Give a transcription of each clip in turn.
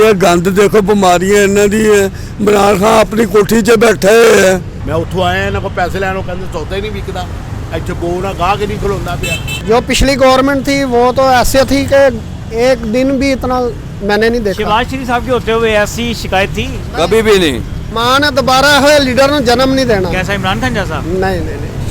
ये गंद देखो, बीमारियां इन्हां दी है। इमरान खान अपनी कोठी 'च बैठे है। मैं उत्थों आया इन्हां को पैसे लैन, कहते सौदा ही नहीं विकदा, इत्थे गौ ना गाह के नहीं खलोंदा पिया। जो पिछली गवर्नमेंट थी वो तो ऐसे थी कि एक दिन भी इतना मैंने नहीं देखा। शहबाज शरीफ साहब के होते हुए ऐसी शिकायत थी? कभी भी नहीं। मां ने दोबारा है लीडर ने जन्म नहीं देना। कैसा, इमरान खान जैसा? नहीं,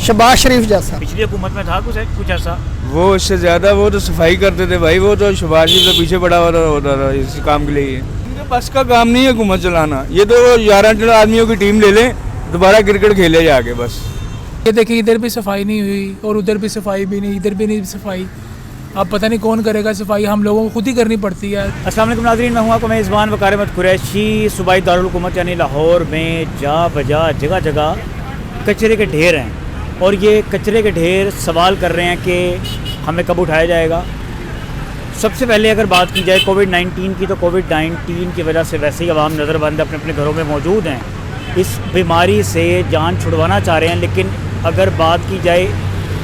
शहबाज शरीफ जैसा। पिछली हुकूमत में था कुछ ऐसा? वो उससे ज्यादा वो तो सफाई करते थे भाई, वो तो शहबाज शरीफ से पीछे पड़ा होता था इस काम के लिए। इनके बस का काम नहीं है हुकूमत चलाना। ये तो 11 आदमियों की टीम ले लें, दोबारा क्रिकेट खेले जाके बस। ये देखिए, इधर भी सफाई नहीं हुई और उधर भी सफाई भी नहीं, इधर भी नहीं सफाई। अब पता नहीं कौन करेगा सफाई, हम लोगों को खुद ही करनी पड़ती है। अस्सलाम वालेकुम नाज़रीन, मैं हूं आपका मेज़बान वक़ार अहमद कुरैशी। सूबाई दारुल हुकूमत यानी लाहौर में जा बजा जगह जगह कचरे के ढेर हैं और ये कचरे के ढेर सवाल कर रहे हैं कि हमें कब उठाया जाएगा। सबसे पहले अगर बात की जाए कोविड-19 की, तो कोविड-19 की वजह से वैसे ही अवाम नज़रबंद अपने अपने घरों में मौजूद हैं, इस बीमारी से जान छुड़वाना चाह रहे हैं। लेकिन अगर बात की जाए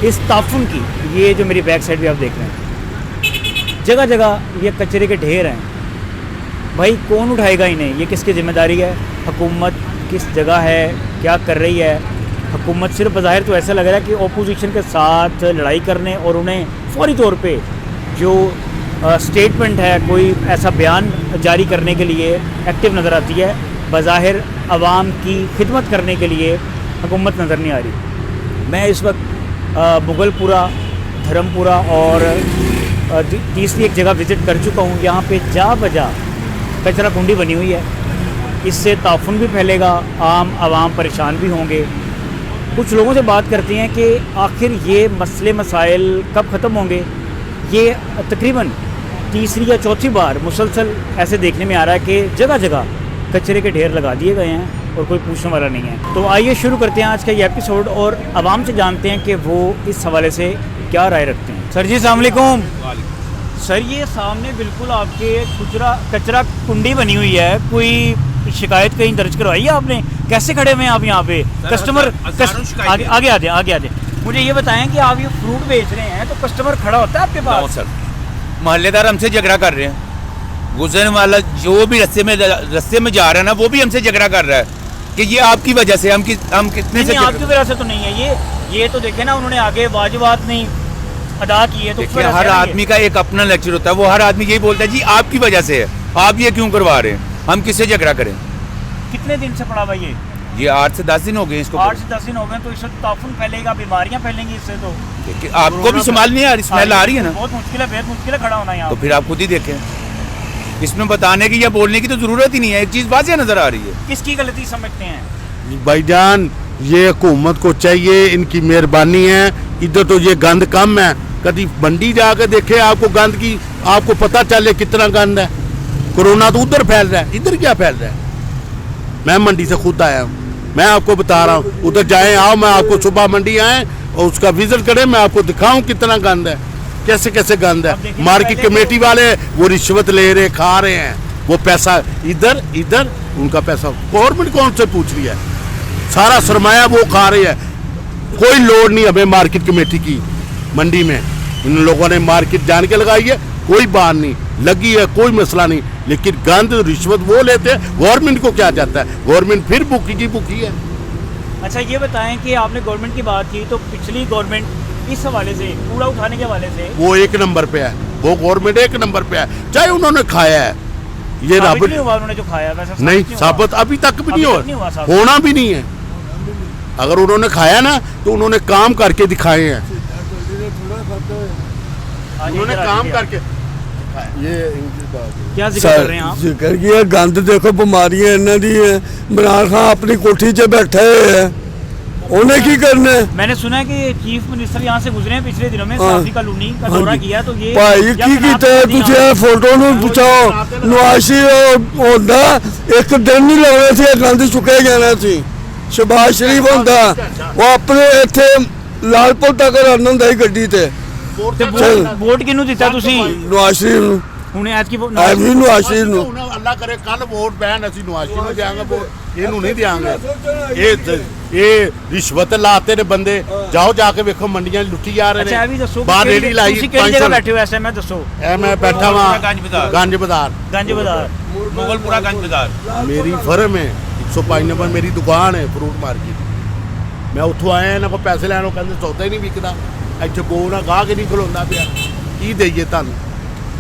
इस ताफुन की, ये जो मेरी बैक साइड भी आप देख रहे हैं, जगह जगह ये कचरे के ढेर हैं। भाई कौन उठाएगा इन्हें? ये किसकी ज़िम्मेदारी है? हुकूमत किस जगह है, क्या कर रही है? हुकूमत सिर्फ बज़ाहिर तो ऐसा लग रहा है कि ओपोजिशन के साथ लड़ाई करने और उन्हें फौरी तौर पे जो स्टेटमेंट है, कोई ऐसा बयान जारी करने के लिए एक्टिव नज़र आती है। बज़ाहिर आवाम की खिदमत करने के लिए हुकूमत नज़र नहीं आ रही। मैं इस वक्त मुगलपुरा, धर्मपुरा और तीसरी एक जगह विज़िट कर चुका हूँ। यहाँ पे जा बजा कचरा कुंडी बनी हुई है। इससे ताफुन भी फैलेगा, आम आवाम परेशान भी होंगे। कुछ लोगों से बात करते हैं कि आखिर ये मसले मसाइल कब ख़त्म होंगे। ये तकरीबन तीसरी या चौथी बार मुसलसल ऐसे देखने में आ रहा है कि जगह जगह कचरे के ढेर लगा दिए गए हैं और कोई पूछने वाला नहीं है। तो आइए शुरू करते हैं आज का ये एपिसोड और आवाम से जानते हैं कि वो इस हवाले से क्या राय रखते हैं। सर जी अस्सलाम वालेकुम। सर ये सामने बिल्कुल आपके कचरा कुंडी बनी हुई है, कोई शिकायत कहीं दर्ज करवाई है आपने? कैसे खड़े हुए हैं आप यहाँ पे? कस्टमर आगे आते मुझे ये बताएं कि आप ये फ्रूट बेच रहे हैं तो कस्टमर खड़ा होता है आपके पास? सर मोहल्लेदार हमसे झगड़ा कर रहे हैं, गुजरने वाला जो भी रस्ते में जा रहा है ना, वो भी हमसे झगड़ा कर रहा है कि ये आपकी वजह से हम कितने से। आपकी वजह से तो नहीं है ये तो देखे ना, उन्होंने आगे वाजिबात नहीं अदा की है। तो हर आदमी का एक अपना लेक्चर होता है, वो हर आदमी यही बोलता है जी आपकी वजह से है, आप ये क्यों करवा रहे हैं, हम किससे झगड़ा करें। कितने दिन से पड़ा भाई ये 8 से 10 दिन हो गए इसको। 8 से 10 दिन हो गए, तो इससे ताफुन फैलेगा, बीमारियां फैलेंगी इससे। तो आपको भी संभाल नहीं आ रही, स्मेल आ रही है ना, बहुत मुश्किल है, बेहद मुश्किल है खड़ा होना यहाँ। तो फिर आप खुद ही देखें, इसमें बताने की या बोलने की तो जरूरत ही नहीं है, एक चीज वाज़ेह नजर आ रही है। किसकी गलती समझते हैं भाईजान? ये हुकूमत को चाहिए, इनकी मेहरबानी है। इधर तो ये गंद कम है, कभी मंडी जाकर देखे आपको गंद की, आपको पता चले कितना गंद है। कोरोना तो उधर फैल रहा है, इधर क्या फैल रहा है? मैं मंडी से खुद आया हूँ, मैं आपको बता रहा हूँ। उधर जाए आओ, मैं आपको सुबह मंडी आए और उसका विजिट करें, मैं आपको दिखाऊं कितना गंद है, कैसे कैसे गंद है। मार्केट कमेटी वाले वो रिश्वत ले रहे, खा रहे हैं, वो पैसा इधर उनका पैसा गवर्नमेंट कौन से पूछ रही है? सारा सरमाया वो खा रही है। कोई लोड नहीं हमें मार्केट कमेटी की। मंडी में इन लोगों ने मार्केट जान के लगाई है, कोई बात नहीं लगी है, कोई मसला नहीं। लेकिन गंद रिश्वत वो लेते हैं, गवर्नमेंट को क्या जाता है? गवर्नमेंट फिर भूखी है। अच्छा ये बताएं कि आपने गवर्नमेंट की बात की, तो पिछली गवर्नमेंट इस हवाले से, कूड़ा उठाने के हवाले से, वो एक नंबर पे है, वो गवर्नमेंट एक नंबर पे है। चाहे उन्होंने खाया है, ये नहीं हुआ उन्होंने जो खाया, वैसे नहीं साबित अभी तक भी नहीं हुआ, होना भी नहीं है। अगर उन्होंने खाया ना तो उन्होंने काम करके दिखाए हैं, उन्होंने काम करके। ये क्या जिक्र कर रहे हैं आप? जिक्र किया, गंद देखो, बीमारियां इन्हां दी है। इमरान खान अपनी कोठी 'च बैठे है, उन्हें की करना है? मैंने सुना है कि चीफ मिनिस्टर यहाँ से गुजरे हैं पिछले दिनों में, साफी कॉलोनी का दौरा किया, तो ये भाई की कीता है? तुझे फोटो ਨੂੰ ਪੁੱਛਾਓ, ਨਵਾਜ਼ੀ ਹੁੰਦਾ ਇੱਕ ਦਿਨ ਨਹੀਂ ਲੱਗਣਾ ਸੀ, ਗੰਦ ਚੁੱਕੇ ਜਾਣਾ ਸੀ। ਸ਼ਹਬਾਜ਼ ਸ਼ਰੀਫ ਹੁੰਦਾ ਉਹ ਆਪਣੇ ਇੱਥੇ ਲਾਲਪੁਰ ਤੱਕ ਆਉਂਦਾ ਹੁੰਦਾ ਸੀ ਗੱਡੀ ਤੇ। ਵੋਟ ਕਿਹਨੂੰ ਦਿੱਤਾ ਤੁਸੀਂ? ਨਵਾਜ਼ ਸ਼ਰੀਫ ਨੂੰ। ਹੁਣੇ ਅੱਜ ਕੀ ਨਵਾਜ਼ ਸ਼ਰੀਫ ਨੂੰ। ਅੱਲਾ ਕਰੇ ਕੱਲ ਵੋਟ ਪੈਣ ਅਸੀਂ ਨਵਾਜ਼ ਸ਼ਰੀਫ ਨੂੰ ਦਿਆਂਗੇ ਵੋਟ, ਇਹਨੂੰ ਨਹੀਂ ਦਿਆਂਗੇ। ਇਹ ਰਿਸ਼ਵਤ ਲਾਤੇ ਨੇ ਬੰਦੇ, ਜਾਓ ਜਾ ਕੇ ਵੇਖੋ ਮੰਡੀਆਂ 'ਚ ਲੁੱਟੀ ਜਾ ਰਹੇ ਅੱਛਾ ਇਹ ਵੀ ਦੱਸੋ ਬਾਹਰ ਰੇੜੀ ਲਾਈ ਤੁਸੀਂ ਕਿਹੜੀ ਜਗ੍ਹਾ ਬੈਠੇ ਹੋ ਐਸੇ ਮੈਂ ਦੱਸੋ। ਐ ਮੈਂ ਬੈਠਾ ਵਾਂ गंज बाजार ਗੰਜ ਬਾਜ਼ਾਰ, गंज बाजार मुगलपुरा गंज बाजार। ਮੇਰੀ ਫਰਮ ਹੈ 105 ਨੰਬਰ ਮੇਰੀ ਦੁਕਾਨ ਹੈ ਫਰੂਟ ਮਾਰਕੀਟ। ਮੈਂ ਉੱਥੋਂ ਆਇਆ ਇਹਨਾਂ ਕੋਲ ਪੈਸੇ ਲੈਣ, ਉਹ ਕਹਿੰਦੇ ਸੌਦਾ ਹੀ ਨਹੀਂ ਵਿਕਦਾ, ਇੱਥੇ ਕੋ ਨਾ ਗਾਹ ਕੇ ਨਹੀਂ ਖਲੋਂਦਾ ਪਿਆ। ਕੀ ਦਈਏ ਤੁਹਾਨੂੰ,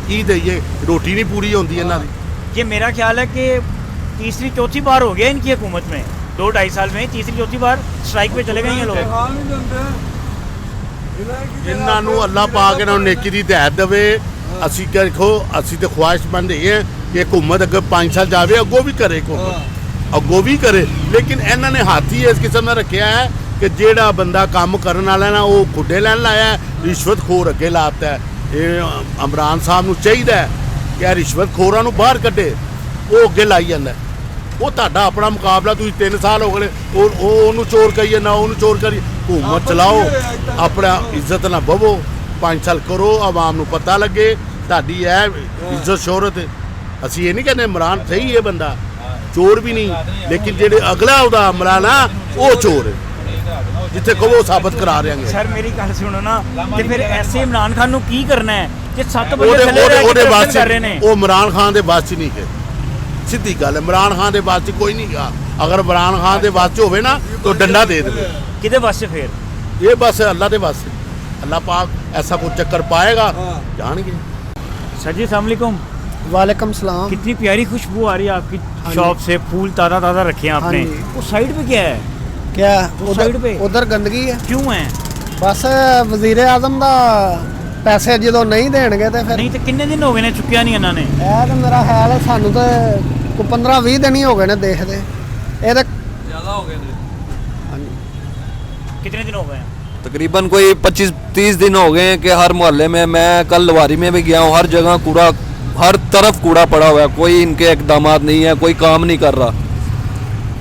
ਕੀ ਦਈਏ, ਰੋਟੀ ਨਹੀਂ ਪੂਰੀ ਹੁੰਦੀ ਇਹਨਾਂ ਦੀ। ये मेरा ख्याल है कि तीसरी चौथी बार हो गया इनकी हुकूमत में, 2-2.5 साल में तीसरी चौथी बार स्ट्राइक पे चले गए हैं लोग। ਇਹਨਾਂ ਨੂੰ ਅੱਲਾ ਪਾਕ ਇਹਨਾਂ ਨੂੰ ਨੇਕੀ ਦੀ ਹਦਾਇਤ ਦੇਵੇ। ਅਸੀਂ ਦੇਖੋ ਅਸੀਂ ਤੇ ਖੁਆਇਸ਼ਮੰਦ ਇਹ ਹਾਂ ਕਿ ਹਕੂਮਤ ਅੱਗੇ 5 ਸਾਲ ਜਾਵੇ, ਅੱਗੋਂ ਵੀ ਕਰੇ ਹਕੂਮਤ, ਅੱਗੋਂ ਵੀ ਕਰੇ। ਲੇਕਿਨ ਇਹਨਾਂ ਨੇ ਹੱਥ ਹੀ ਇਸ ਕਿਸਮ ਦਾ ਰੱਖਿਆ ਹੈ ਕਿ ਜਿਹੜਾ ਬੰਦਾ ਕੰਮ ਕਰਨ ਵਾਲਾ ਨਾ ਉਹ ਖੁੱਡੇ ਲੈਣ ਲਾਇਆ, ਰਿਸ਼ਵਤਖੋਰ ਅੱਗੇ ਲਾਤਾ ਹੈ। ਇਹ ਇਮਰਾਨ ਸਾਹਿਬ ਨੂੰ ਚਾਹੀਦਾ ਹੈ ਕਿ ਇਹ ਰਿਸ਼ਵਤਖੋਰਾਂ ਨੂੰ ਬਾਹਰ ਕੱਢੇ, ਉਹ ਅੱਗੇ ਲਾਈ ਜਾਂਦਾ। ਉਹ ਤੁਹਾਡਾ ਆਪਣਾ ਮੁਕਾਬਲਾ, ਤੁਸੀਂ 3 ਸਾਲ ਹੋ ਗਏ ਉਹਨੂੰ ਚੋਰ ਕਹੀਏ ਨਾ ਉਹਨੂੰ ਚੋਰ ਕਰੀਏ। ਹਕੂਮਤ ਚਲਾਓ, ਆਪਣਾ ਇੱਜ਼ਤ ਨਾਲ ਬਵੋ, 5 ਸਾਲ ਕਰੋ, ਆਵਾਮ ਨੂੰ ਪਤਾ ਲੱਗੇ ਤੁਹਾਡੀ ਹੈ ਇੱਜ਼ਤ ਸ਼ੋਹਰਤ ਹੈ। ਅਸੀਂ ਇਹ ਨਹੀਂ ਕਹਿੰਦੇ ਇਮਰਾਨ ਸਹੀ ਹੈ ਬੰਦਾ, ਚੋਰ ਵੀ ਨਹੀਂ, ਲੇਕਿਨ ਜਿਹੜੇ ਅਗਲਾ ਉਹਦਾ ਇਮਰਾਨ ਆ ਉਹ ਚੋਰ ਹੈ, ਜਿੱਥੇ ਕਹੋ ਸਾਬਤ ਕਰਾ ਦਿਆਂਗੇ। सर मेरी गल सुनो ना, ਤੇ ਫਿਰ ਐਸੇ ਇਮਰਾਨ ਖਾਨ ਨੂੰ ਕੀ ਕਰਨਾ ਹੈ ਕਿ 7 ਵਜੇ ਉਹਦੇ ਥੱਲੇ ਰਹਿ ਉਹਦੇ ਕੇ ਬਾਅਦ ਕਰ ਰਹੇ ਨੇ। ਉਹ ਇਮਰਾਨ ਖਾਨ ਦੇ ਬਾਅਦ ਚ ਨਹੀਂ ਹੈ, ਸਿੱਧੀ ਗੱਲ ਹੈ। ਇਮਰਾਨ ਖਾਨ ਦੇ ਬਾਅਦ ਚ ਕੋਈ ਨਹੀਂ ਗਾ। ਅਗਰ ਇਮਰਾਨ ਖਾਨ ਦੇ ਬਾਅਦ ਚ ਹੋਵੇ ਨਾ ਤਾਂ ਡੰਡਾ ਦੇ ਦੇਵੇ। ਕਿਹਦੇ ਵਾਸਤੇ ਫਿਰ? ਇਹ ਬਸ ਅੱਲਾ ਦੇ ਵਾਸਤੇ, ਅੱਲਾ ਪਾਕ ऐसा कुछ चक्कर पाएगा जानेंगे। सर जी अस्सलाम वालेकुम। वालेकुम सलाम। कितनी प्यारी खुशबू आ रही है आपकी हाँ शॉप से, फूल ताज़ा ताज़ा रखे हैं आपने। हाँ जी। उस साइड पे क्या है, क्या उस साइड पे उधर गंदगी है, क्यों है? बस वजीर आजम ਦਾ ਪੈਸੇ ਜਦੋਂ ਨਹੀਂ ਦੇਣਗੇ ਤੇ ਫਿਰ नहीं तो कितने दिन हो गए ने चुक्या नहीं इन्होंने? ਇਹ ਤਾਂ ਮੇਰਾ ਖਿਆਲ ਹੈ ਸਾਨੂੰ ਤਾਂ ਕੋਈ 15-20 ਦਿਨ ਹੀ ਹੋ ਗਏ ਨੇ ਦੇਖਦੇ। ਇਹ ਤਾਂ कितने दिन हो गए हैं? तकरीबन कोई 25-30 दिन हो गए हैं कि हर मोहल्ले में, मैं कल लवारी में भी गया हूँ, हर जगह कूड़ा, हर तरफ कूड़ा पड़ा हुआ है, कोई इनके इकदाम नहीं है, कोई काम नहीं कर रहा।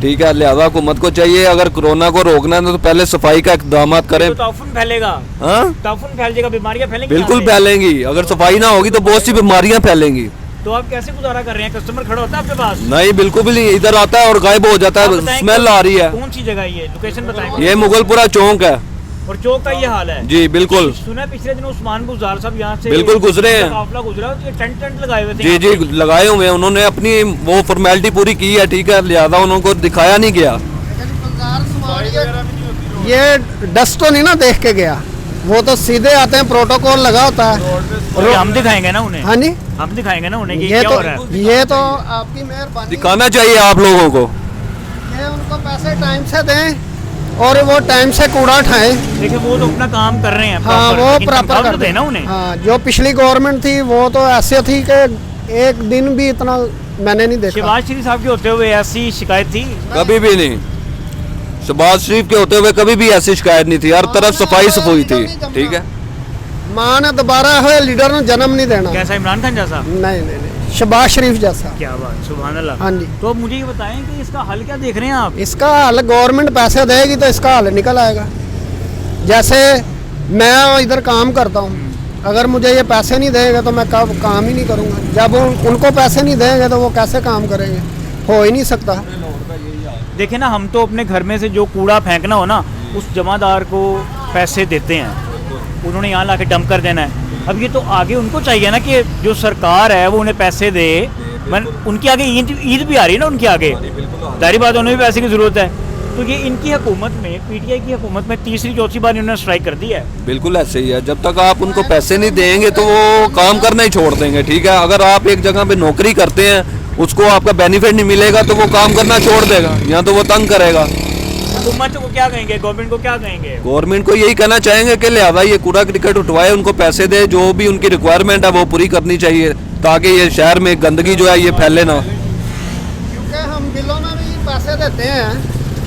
ठीक है, लिहाजा हुकूमत को चाहिए अगर कोरोना को रोकना है तो पहले सफाई का इकदाम करें। तो ताउफुन फैलेगा, हाँ ताउफुन फैल जाएगा, बीमारियां फैलेंगी। बिल्कुल यहाँ पे। फैलेंगी, अगर सफाई ना होगी तो बहुत सी बीमारियां फैलेंगी। तो आप कैसे गुजारा कर रहे हैं? कस्टमर खड़ा होता है आपके पास? नहीं बिल्कुल भी नहीं, इधर आता है और गायब हो जाता आप है, बताएं स्मेल कि आ रही है। कौन सी जगह है ये, लोकेशन बताएं। ये मुगलपुरा चौक है और चौक का ये हाल है जी, बिल्कुल। सुना है पिछले दिनों उस्मान गुजार साहब यहाँ से बिल्कुल गुजरे हैं। काफिला गुजरा, तो ये टेंट लगाए हुए थे जी यहाँ जी पे। लगाए हुए हैं, उन्होंने अपनी वो फॉर्मेलिटी पूरी की है। ठीक है, लिहाजा उनको दिखाया नहीं गया। ये डस्ट तो नहीं ना देख के गया, वो तो सीधे आते हैं, प्रोटोकॉल लगा होता है। और ये हम दिखाएंगे ना उन्हें, हाँ जी, हम दिखाएंगे ना उन्हें कि ये क्या हो रहा है। ये तो आपकी मेहरबानी, दिखाना चाहिए आप लोगों को। ये उनको पैसे टाइम से दें और वो टाइम से कूड़ा उठाएं। देखिए वो तो अपना काम कर रहे हैं हाँ proper, वो लेकिन प्रॉपर तनख्वाह कर तो देना उन्हें। हाँ, जो पिछली गवर्नमेंट थी वो तो ऐसे थी कि एक दिन भी इतना मैंने नहीं देखा। शहबाज शरीफ साहब के होते हुए ऐसी शिकायत थी? कभी भी नहीं, शहबाज शरीफ के होते हुए कभी भी ऐसी शिकायत नहीं थी, हर तरफ सफाई सफाई थी। ठीक है, माँ ने दोबारा है लीडर ने जन्म नहीं देना। कैसा, इमरान खान जैसा? नहीं नहीं नहीं, शहबाज शरीफ जैसा। क्या बात, सुभान अल्लाह। हाँ जी, तो अब मुझे ये बताएं कि इसका हल क्या देख रहे हैं आप? इसका हल गवर्नमेंट पैसे देगी तो इसका हल निकल आएगा। जैसे मैं इधर काम करता हूँ, अगर मुझे ये पैसे नहीं देंगे तो मैं काम ही नहीं करूँगा। जब उनको पैसे नहीं देंगे तो वो कैसे काम करेंगे, हो ही नहीं सकता। देखिए ना, हम तो अपने घर में से जो कूड़ा फेंकना हो ना, उस जमादार को पैसे देते हैं, उन्होंने यहाँ लाके डंप कर देना है। अब ये तो आगे उनको चाहिए ना कि जो सरकार है वो उन्हें पैसे दे। उनके आगे ईद भी आ रही है ना, उनके आगे जाहिर बात है उन्हें भी पैसे की ज़रूरत है। तो ये इनकी हुकूमत में, पीटीआई की हुकूमत में तीसरी चौथी बार इन्होंने स्ट्राइक कर दी है। बिल्कुल ऐसे ही है, जब तक आप उनको पैसे नहीं देंगे तो वो काम करना ही छोड़ देंगे। ठीक है, अगर आप एक जगह पे नौकरी करते हैं, उसको आपका बेनिफिट नहीं मिलेगा तो वो काम करना छोड़ देगा, या तो वो तंग करेगा। हुकूमत को क्या कहेंगे, गवर्नमेंट को क्या कहेंगे? गवर्नमेंट को यही कहना चाहेंगे कि लिहाजा ये कूड़ा क्रिकेट उठवाए, उनको पैसे दे, जो भी उनकी रिक्वायरमेंट है वो पूरी करनी चाहिए, ताकि ये शहर में गंदगी जो है ये फैले ना। क्योंकि हम बिलों में भी पैसे देते हैं,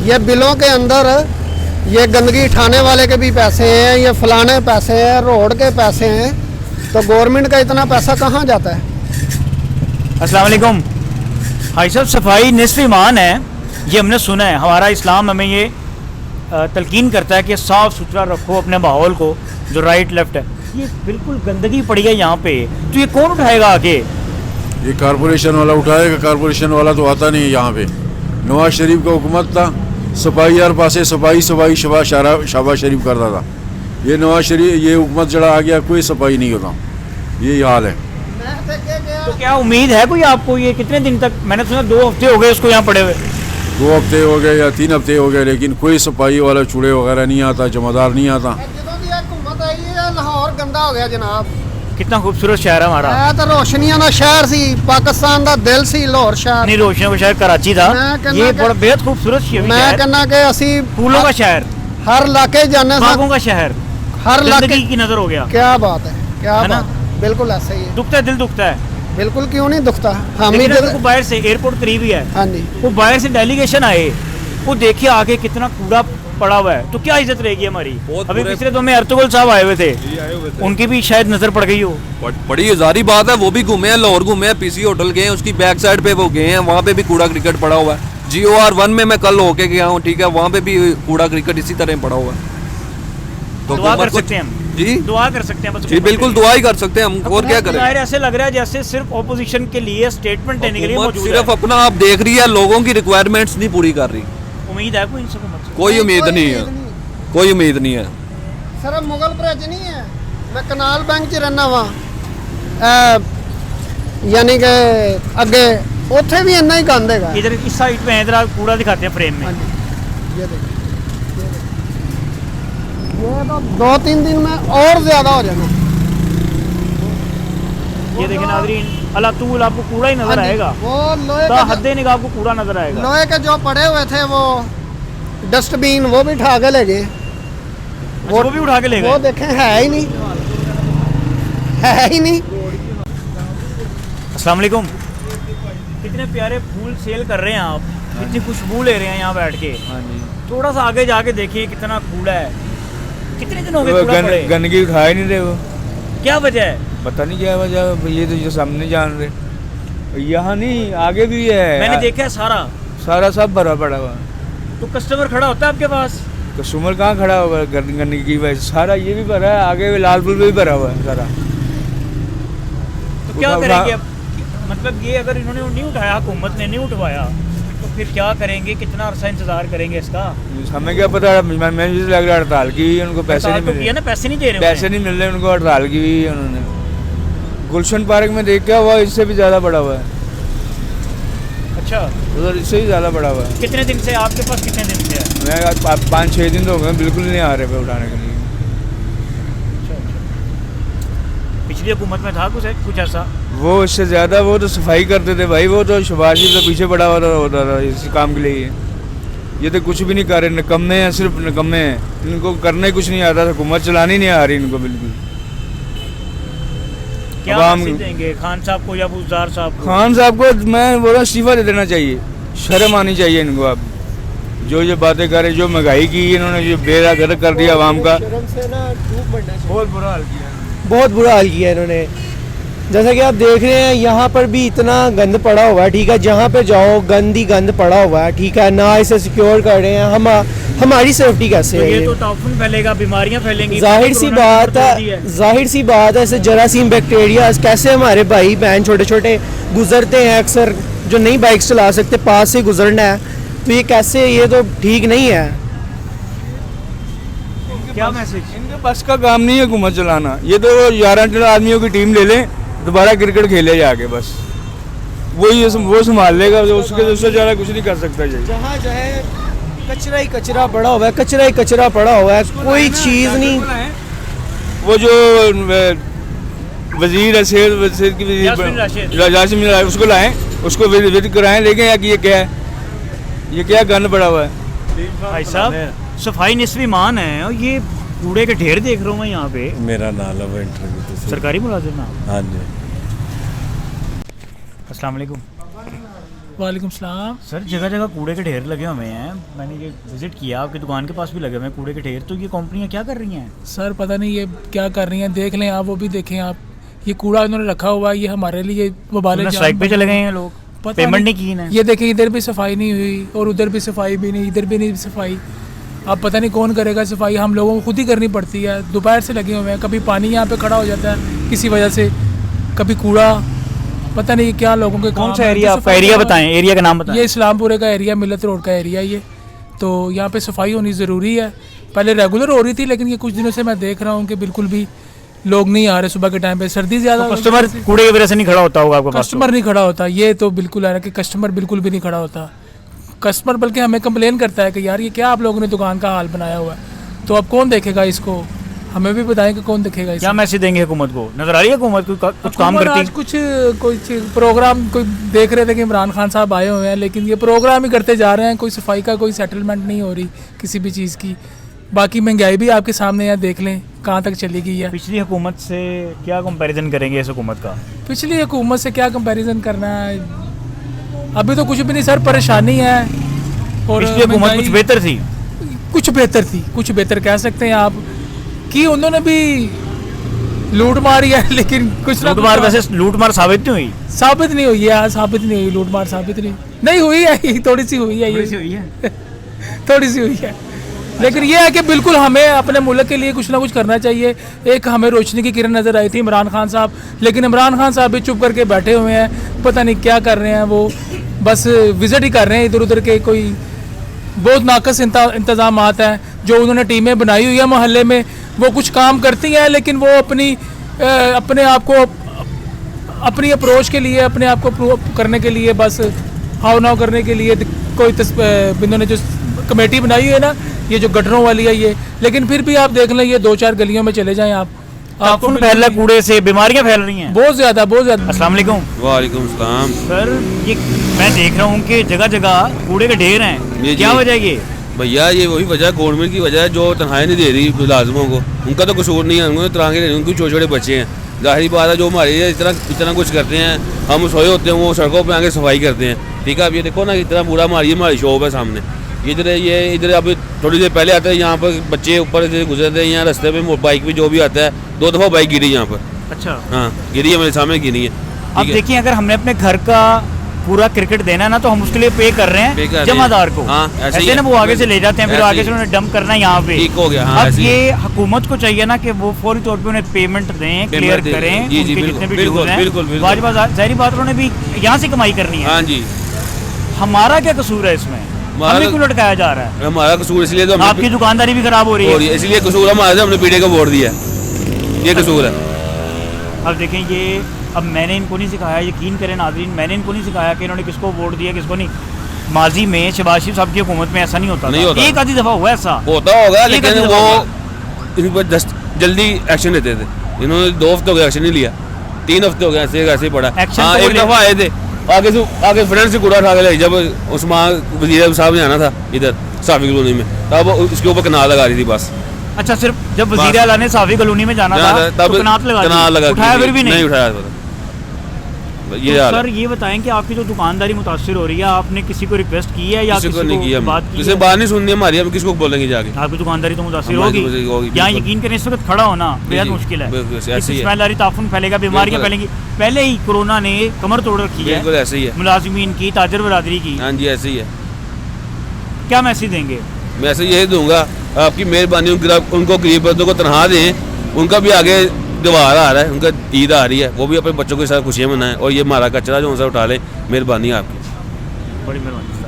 ये बिलों के अंदर ये गंदगी उठाने वाले के भी पैसे हैं, ये फलाने पैसे हैं, रोड के पैसे हैं, तो गवर्नमेंट का इतना पैसा कहाँ जाता है? अस्सलाम वालेकुम भाई साहब, सफाई निस्फ ईमान है, ये हमने सुना है। हमारा इस्लाम हमें ये तलकीन करता है कि साफ़ सुथरा रखो अपने माहौल को, जो राइट लेफ्ट है। ये बिल्कुल गंदगी पड़ी है यहाँ पे, तो ये कौन उठाएगा आगे? ये कारपोरेशन वाला उठाएगा, कारपोरेशन वाला तो आता नहीं है यहाँ पे। नवाज शरीफ का हुकूमत था, सफाई यार पासे सफाई शाहबाज शरीफ करता था। ये नवाज शरीफ ये हुकूमत जड़ा आ गया, कोई सफाई नहीं होता, यही हाल है। तो क्या उम्मीद है कोई आपको? ये कितने दिन तक, मैंने सुना 2 हफ्ते हो गए उसको यहाँ पड़े हुए। 2 हफ्ते हो गए या 3 हफ्ते हो गए, लेकिन कोई सफाई वाला चूड़े वगैरह नहीं आता, जमादार नहीं आता। हुकूमत आई है लाहौर गंदा हो गया जनाब। कितना खूबसूरत शहर है हमारा। ਇਹ ਤਾਂ ਰੋਸ਼ਨੀਆਂ ਦਾ ਸ਼ਹਿਰ ਸੀ, ਪਾਕਿਸਤਾਨ ਦਾ ਦਿਲ ਸੀ ਲਾਹੌਰ ਸ਼ਹਿਰ। नहीं, रोशनियों का शहर कराची था। मैं कहना ये कि- बड़ा बेहद खूबसूरत शहर मैं है। कहना कि ਅਸੀਂ फूलों का शहर, हर इलाके जाने बागों का शहर, हर इलाके जिंदगी की नजर हो गया। क्या बात है, क्या है ना? बात है, बिल्कुल ऐसा ही है। दुखता है, दिल दुखता है। बिल्कुल क्यों नहीं दुखता, हम ही लेकिन अगर दिल। वो बाहर से, एयरपोर्ट करीब ही है, हाँ जी, वो बाहर से डेलीगेशन आए, वो देखिए आगे कितना कूड़ा पड़ा हुआ है, तो क्या इज्जत रहेगी हमारी? बहुत अभी बुरे- पिछले 2 में अर्तुगरुल साहब आए हुए थे, उनकी भी शायद नजर पड़ गई हो। बड़ी जारी बात है, वो भी घूमे हैं, लाहौर घूमे हैं, पीसी होटल गए हैं, उसकी बैक साइड पे वो गए हैं, वहाँ पे भी कूड़ा क्रिकेट पड़ा हुआ है। GOR1 में मैं कल होके गया हूँ, ठीक है, वहाँ पे भी कूड़ा क्रिकेट इसी तरह पड़ा हुआ है। तो दुआ कर हुकूमत को- सकते हैं हम, जी दुआ कर सकते हैं बस। जी बिल्कुल दुआ ही कर सकते हैं हम, और क्या करें। जाहिर ऐसे लग रहा है जैसे सिर्फ ऑपोजिशन के लिए स्टेटमेंट देने के लिए हुकूमत मौजूद सिर्फ है। अपना आप देख रही है, लोगों की रिक्वायरमेंट्स नहीं पूरी कर रही। उम्मीद है कोई इनसे हुकूमत से? कोई उम्मीद नहीं है, कोई उम्मीद नहीं है। सिर्फ मुगल ब्रिज नहीं है, मैं कनाल बैंक च रहना वा, यानी कि अगे ਉੱਥੇ भी इन्ना ही गंद है। इधर इस साइड पे है, इधर आप कूड़ा दिखाते हैं फ्रेम में। ये देखिए, ये तो 2-3 दिन में और ज्यादा हो जाना। ये देखें नाज़रीन, अलातूल आपको कूड़ा ही नजर हाँ जी, आएगा। वो लोहे ता के हद्दे निगाह आपको कूड़ा नजर आएगा। लोहे के जो पड़े हुए थे वो डस्टबिन, वो भी उठा के ले गए। वो भी उठा के ले वो गए। देखें, है ही नहीं, है ही नहीं। अस्सलाम वालेकुम। कितने प्यारे फूल सेल कर रहे हैं आप, कितनी खुशबू ले रहे हैं यहाँ बैठ के। थोड़ा सा आगे जाके देखिए कितना कूड़ा है। कितने दिन हो गए कूड़ा पड़े? गंदगी उठा ही नहीं रहे वो, क्या वजह है? पता नहीं क्या वजह, ये तो जो सामने जान रहे। यहाँ नहीं, आगे भी है, मैंने देखा है सारा। सारा सब भरा पड़ा हुआ। तो कस्टमर खड़ा होता है आपके पास? कस्टमर कहाँ खड़ा होगा गंदगी की वजह से? सारा ये भी भरा है, आगे भी लालपुर में भी भरा हुआ है सारा। तो क्या उठा- करेंगे अब? मतलब ये अगर इन्होंने नहीं उठाया, हुकूमत ने नहीं उठवाया, तो फिर क्या करेंगे? कितना अरसा इंतजार करेंगे इसका? हमें क्या पता, मैं लग रहा हड़ताल की, उनको पैसे हड़ताल नहीं तो मिल किया रहे, ना, पैसे नहीं दे रहे पैसे नहीं मिल रहे उनको, हड़ताल की हुई है उन्होंने। गुलशन पार्क में देख क्या हुआ, इससे भी ज़्यादा बड़ा हुआ है। अच्छा, उधर इससे ही ज़्यादा बड़ा हुआ है। कितने दिन से आपके पास, कितने दिन से है? मैं आज 5-6 दिन तो हो गए, बिल्कुल नहीं आ रहे पे उठाने के लिए। पिछली हुकूमत में था कुछ ऐसा? वो इससे ज़्यादा वो तो सफाई करते थे भाई, वो तो शहबाज शरीफ तो पीछे पड़ा हुआ होता था इसी काम के लिए। ये तो कुछ भी नहीं कर रहे, निकम्मे हैं, सिर्फ निकम्मे हैं, इनको करने कुछ नहीं आता, हुकूमत चलानी नहीं आ रही इनको बिल्कुल। क्या अब मैसेज देंगे खान साहब को या बुज़दार साहब को? खान साहब को मैं बोल रहा इस्तीफा दे देना चाहिए, शर्म आनी चाहिए इनको। अब जो ये बातें करे, जो महंगाई की इन्होंने, जो बेरागर्क कर दिया आवाम का, बहुत बुरा हाल किया, बहुत बुरा हाल किया इन्होंने। जैसा कि आप देख रहे हैं, यहाँ पर भी इतना गंद पड़ा हुआ है, ठीक है, जहाँ पे जाओ गंद ही गंद पड़ा हुआ है, ठीक है, ना इसे सिक्योर कर रहे हैं। हमारी सेफ्टी कैसे तो है? ये तो ताउफुन फैलेगा, बीमारियां फैलेंगी। जाहिर सी बात है, जाहिर सी बात है, ऐसे जरासीम बैक्टीरिया कैसे हमारे भाई बहन छोटे छोटे गुजरते हैं, अक्सर जो नहीं बाइक चला सकते, पास से गुजरना है, तो ये कैसे, ये तो ठीक नहीं है। क्या मैसेज? इनके बस का काम नहीं है हुकूमत चलाना। ये तो 11 आदमियों की टीम ले लें, दोबारा क्रिकेट खेले जाके, बस वही वो संभाल लेगा, उससे ज़्यादा कुछ नहीं कर सकता। जहाँ जो है कचरा ही कचरा पड़ा हुआ है, कचरा ही कचरा पड़ा हुआ है, कोई चीज़ नहीं। वो जो वजीर है, सेहत की वजीर यास्मीन राशिद, उसको लाएं, उसको विजिट कराएं, लेकिन कि ये क्या है, ये क्या गंद पड़ा हुआ है। भाई साहब, सफाई निस्वी मान है और ये कूड़े के ढेर देख रहा हूँ मैं यहाँ पे। मेरा नाम है इंटरव्यू सरकारी मुलाजिम ना? हाँ जी। अस्सलाम वालेकुम। वालेकुम सलाम। सर, जगह जगह कूड़े के ढेर लगे हुए हैं, मैंने ये विजिट किया, आपकी दुकान के पास भी लगे हुए हैं कूड़े के ढेर, तो ये कंपनियाँ क्या कर रही हैं? सर पता नहीं ये क्या कर रही हैं, देख लें आप, वो भी देखें आप, ये कूड़ा इन्होंने रखा हुआ है, ये हमारे लिए वबाल स्ट्राइक पे चले गए हैं लोग, पेमेंट नहीं की है। ये देखें, इधर भी सफाई नहीं हुई और उधर भी सफाई भी नहीं, इधर भी नहीं सफाई। अब पता नहीं कौन करेगा सफाई, हम लोगों को खुद ही करनी पड़ती है। दोपहर से लगे हुए हैं, कभी पानी यहाँ पे खड़ा हो जाता है किसी वजह से, कभी कूड़ा, पता नहीं क्या लोगों के कौन काम सा है। एरिया, तो आपका सफाई एरिया का- बताएं, एरिया का नाम बताएं। ये इस्लामपुरे का एरिया, मिलत रोड का एरिया ये। तो यहाँ पे सफाई होनी ज़रूरी है। पहले रेगुलर हो रही थी, लेकिन ये कुछ दिनों से मैं देख रहा हूँ कि बिल्कुल भी लोग नहीं आ रहे सुबह के टाइम पे, सर्दी ज़्यादा। कस्टमर कूड़े की वजह से नहीं खड़ा होता होगा आपके पास? कस्टमर नहीं खड़ा होता, ये तो बिल्कुल है कि कस्टमर बिल्कुल भी नहीं खड़ा होता। कस्टमर बल्कि हमें कंप्लेन करता है कि यार ये क्या आप लोगों ने दुकान का हाल बनाया हुआ है। तो अब कौन देखेगा इसको, हमें भी बताएं कि कौन देखेगा इसको। क्या मैसेज देंगे हुकूमत को? नजर आ रही है हुकूमत कुछ काम हुकूमत करती? आज कुछ प्रोग्राम कोई देख रहे थे कि इमरान खान साहब आए हुए हैं, लेकिन ये प्रोग्राम ही करते जा रहे हैं। कोई सफाई का कोई सेटलमेंट नहीं हो रही किसी भी चीज़ की। बाकी महंगाई भी आपके सामने है, देख लें कहाँ तक चली गई है। पिछली हुकूमत से क्या कंपैरिजन करेंगे इस हुकूमत का? पिछली हुकूमत से क्या कंपैरिजन करना है, अभी तो कुछ भी नहीं सर, परेशानी है। और पिछली हुकूमत कुछ महंगाई- बेहतर थी? कुछ बेहतर थी, कुछ बेहतर कह सकते हैं आप कि उन्होंने भी लूट मारी है, लेकिन कुछ ना लूट कुछ मार, वैसे लूट मार साबित नहीं हुई? साबित नहीं हुई है, साबित नहीं हुई, लूट मार साबित नहीं हुई है, थोड़ी सी हुई है, थोड़ी सी हुई है। लेकिन ये है कि बिल्कुल हमें अपने मुल्क के लिए कुछ ना कुछ करना चाहिए। एक हमें रोशनी की किरण नज़र आई थी इमरान खान साहब, लेकिन इमरान खान साहब भी चुप करके बैठे हुए हैं, पता नहीं क्या कर रहे हैं। वो बस विजिट ही कर रहे हैं इधर उधर के। कोई बहुत नाकस इंतजाम हैं जो उन्होंने टीमें बनाई हुई है मोहल्ले में, वो कुछ काम करती हैं, लेकिन वो अपने आप को अपनी अप्रोच के लिए, अपने आप को प्रूव करने के लिए, बस हाव नाव करने के लिए कोई इन्होंने जो कमेटी बनाई हुई है ना, ये जो गटरों वाली है ये। लेकिन फिर भी आप देख लें, ये 2-4 गलियों में चले जाएं आपको फैल रहा है, कूड़े से बीमारियां फैल रही हैं बहुत ज़्यादा, बहुत ज़्यादा। अस्सलाम वालेकुम। वालेकुम सलाम। सर ये मैं देख रहा हूँ कि जगह जगह कूड़े के ढेर हैं, क्या वजह है ये? भैया ये वही वजह गवर्नमेंट की वजह है जो तनख्वाहें नहीं दे रही मुलाजमों को। उनका तो कसूर नहीं है, उनको तनख्वाहें नहीं, उनके छोटे छोटे बच्चे हैं। जाहिर बात है जो हमारे इतना कुछ करते हैं, हम सोए होते हैं, वो सड़कों पे आके सफाई करते हैं। ठीक है, अब ये देखो ना इतना बुरा हमारी शॉप है सामने, इधर अभी थोड़ी देर पहले आता है, यहाँ पर बच्चे ऊपर से गुजरते हैं, यहाँ रास्ते पे बाइक भी जो भी आता है, 2 दफ़ा बाइक गिरी यहाँ पर। अच्छा हाँ गिरी है, मेरे सामने गिरी है। अब देखिए, अगर हमने अपने घर का पूरा क्रिकेट देना है ना, तो हम उसके लिए पे कर रहे हैं जमादार को। हाँ, ऐसे ना वो आगे से ले जाते हैं, फिर आगे से उन्हें डंप करना है यहाँ पे। ठीक हो गया। हाँ, अब ये हुकूमत को चाहिए ना कि वो फौरी तौर पे उन्हें पेमेंट दें, क्लियर करें उनके जितने भी ड्यूज हैं। वाजिब जाहिर बात, उन्होंने भी यहाँ से कमाई करनी है। हाँ जी, हमारा क्या कसूर है इसमें? हमें क्यों लटकाया जा रहा है? हमारा कसूर इसलिए तो आपकी दुकानदारी भी खराब हो रही है, इसलिए कसूर हमारा, हमने पीढ़ी को वोट दिया, ये कसूर है। अब देखें ये, अब मैंने इनको नहीं सिखाया, यकीन करें नाज़रीन, मैंने इनको नहीं सिखाया कि इन्होंने किसको वोट दिया किसको नहीं। माजी में शहबाज शरीफ साहब की हुकूमत में ऐसा नहीं होता, एक आधी दफ़ा हुआ ऐसा होता होगा, लेकिन वो इन पर जल्दी एक्शन लेते थे। इन्होंने 2 हफ्ते हो गए एक्शन नहीं लिया, 3 हफ्ते हो गए ऐसे ही पड़ा। हाँ, एक दफ़ा आए थे, आगे फ्रेंड से कूड़ा उठा के ले, जब उस्मान वज़ीर साहब ने आना था इधर साफी कॉलोनी में, तब उसके ऊपर कनाल लगा रही थी बस। अच्छा, सिर्फ जब वज़ीर आला ने साफी कॉलोनी में जाना था तब कनात लगा उठाया, फिर भी नहीं उठाया। ये तो सर ये बताएं कि आपकी जो दुकानदारी मुतासिर हो रही है, आपने किसी को रिक्वेस्ट की है या किसी को नहीं किया? किसी बात नहीं सुननी हमारी, हम किसको बोलेंगे जाके? आपकी दुकानदारी तो मुतासिर होगी। यहाँ यकीन करें, इस वक्त खड़ा होना बेहद मुश्किल है। इसमें ताफुन फैलेगा, बीमारियाँ फैलेंगी। पहले ही कोरोना ने कमर तोड़ रखी है, बिल्कुल ऐसे ही है, मुलाजिमीन की, ताजर बरादरी की। हाँ जी, ऐसे ही है। क्या मैसेज देंगे? मैसेज यही दूंगा, आपकी मेहरबानी उनको गरीब बंदों को तनख्वाह दें, उनका भी आगे त्योहार आ रहा है, उनका ईद आ रही है, वो भी अपने बच्चों के साथ खुशियाँ मनाएं, और ये हमारा कचरा जो उनसे उठा लें। मेहरबानी आपकी, बड़ी मेहरबानी।